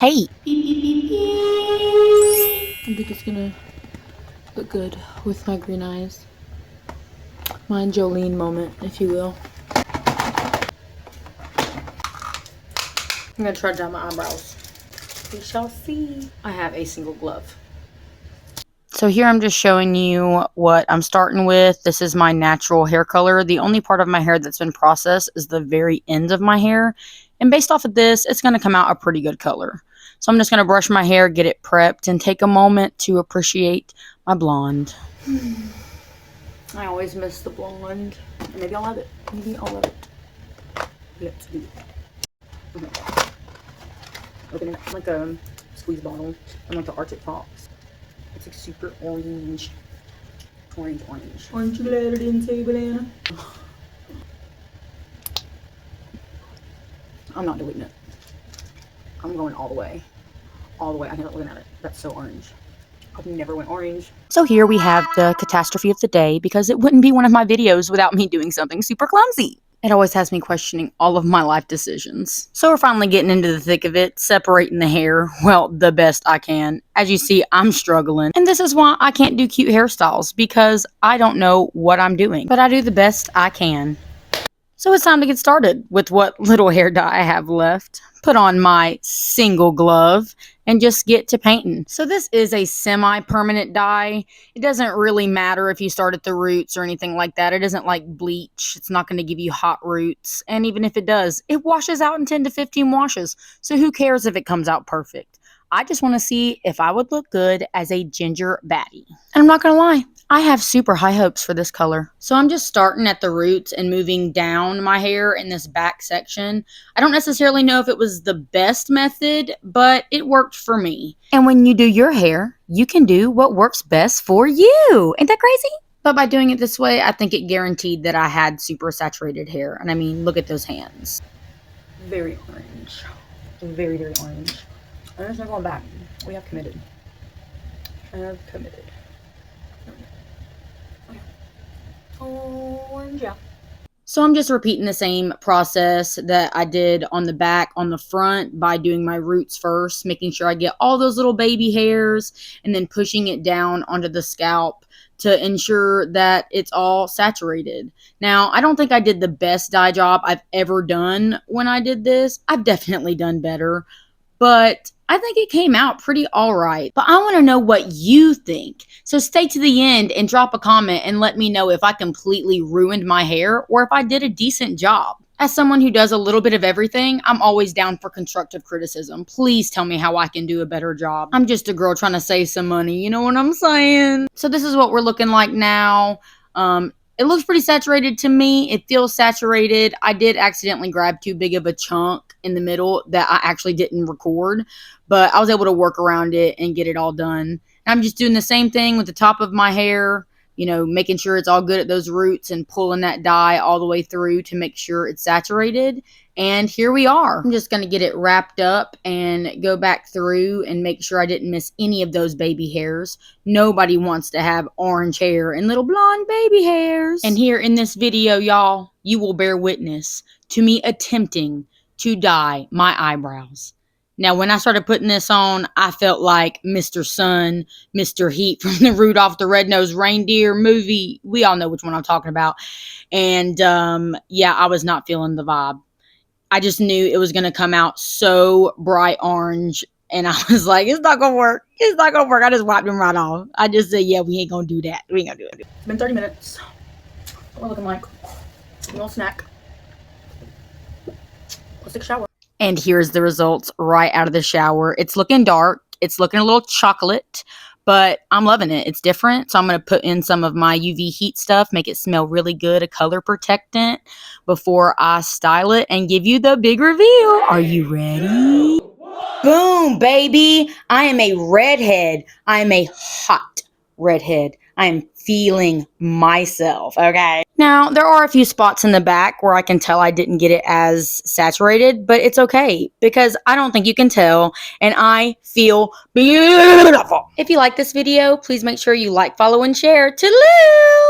Hey. I think it's gonna look good with my green eyes. My Jolene moment, if you will. I'm gonna try to dye my eyebrows. We shall see. I have a single glove. So here I'm just showing you what I'm starting with. This is my natural hair color. The only part of my hair that's been processed is the very end of my hair. And based off of this, it's going to come out a pretty good color. So I'm just going to brush my hair, get it prepped, and take a moment to appreciate my blonde. I always miss the blonde. Maybe I'll have it. Maybe I'll love it. Let's do it. Okay. Open it like a squeeze bottle from like the Arctic Fox. It's like super orange. Orange. Aren't you glad I didn't say banana? I'm not deleting it. I'm going all the way. All the way. I can't looking at it. That's so orange. I've never went orange. So here we have the catastrophe of the day, because it wouldn't be one of my videos without me doing something super clumsy. It always has me questioning all of my life decisions. So we're finally getting into the thick of it, separating the hair, well, the best I can. As you see, I'm struggling. And this is why I can't do cute hairstyles, because I don't know what I'm doing. But I do the best I can. So it's time to get started with what little hair dye I have left. Put on my single glove and just get to painting. So this is a semi-permanent dye. It doesn't really matter if you start at the roots or anything like that. It isn't like bleach. It's not going to give you hot roots. And even if it does, it washes out in 10 to 15 washes. So who cares if it comes out perfect? I just want to see if I would look good as a ginger baddie. And I'm not going to lie, I have super high hopes for this color. So I'm just starting at the roots and moving down my hair in this back section. I don't necessarily know if it was the best method, but it worked for me. And when you do your hair, you can do what works best for you. Ain't that crazy? But by doing it this way, I think it guaranteed that I had super saturated hair. And I mean, look at those hands. Very orange. Very, very orange. And there's no going back. We have committed. Orange, yeah. So I'm just repeating the same process that I did on the back, on the front, by doing my roots first, making sure I get all those little baby hairs, and then pushing it down onto the scalp to ensure that it's all saturated. Now, I don't think I did the best dye job I've ever done when I did this. I've definitely done better, but I think it came out pretty all right. But I want to know what you think. So stay to the end and drop a comment and let me know if I completely ruined my hair or if I did a decent job. As someone who does a little bit of everything, I'm always down for constructive criticism. Please tell me how I can do a better job. I'm just a girl trying to save some money, you know what I'm saying? So this is what we're looking like now. It looks pretty saturated to me. It feels saturated. I did accidentally grab too big of a chunk in the middle that I actually didn't record, but I was able to work around it and get it all done. And I'm just doing the same thing with the top of my hair, you know, making sure it's all good at those roots and pulling that dye all the way through to make sure it's saturated. And here we are. I'm just going to get it wrapped up and go back through and make sure I didn't miss any of those baby hairs. Nobody wants to have orange hair and little blonde baby hairs. And here in this video, y'all, you will bear witness to me attempting to dye my eyebrows. Now, when I started putting this on, I felt like Mr. Sun, Mr. Heat from the Rudolph the Red-Nosed Reindeer movie. We all know which one I'm talking about. And yeah, I was not feeling the vibe. I just knew it was going to come out so bright orange. And I was like, it's not going to work. It's not going to work. I just wiped them right off. I just said, yeah, we ain't going to do that. We ain't going to do it. It's been 30 minutes. What we're looking like. A little snack. Let's take a shower. And here's the results right out of the shower. It's looking dark. It's looking a little chocolate, but I'm loving it. It's different. So I'm going to put in some of my UV heat stuff, make it smell really good, a color protectant, before I style it and give you the big reveal. Are you ready? Boom, baby. I am a redhead. I am a hot redhead. I am feeling myself, okay? Now, there are a few spots in the back where I can tell I didn't get it as saturated, but it's okay because I don't think you can tell, and I feel beautiful. If you like this video, please make sure you like, follow, and share. Toodaloo!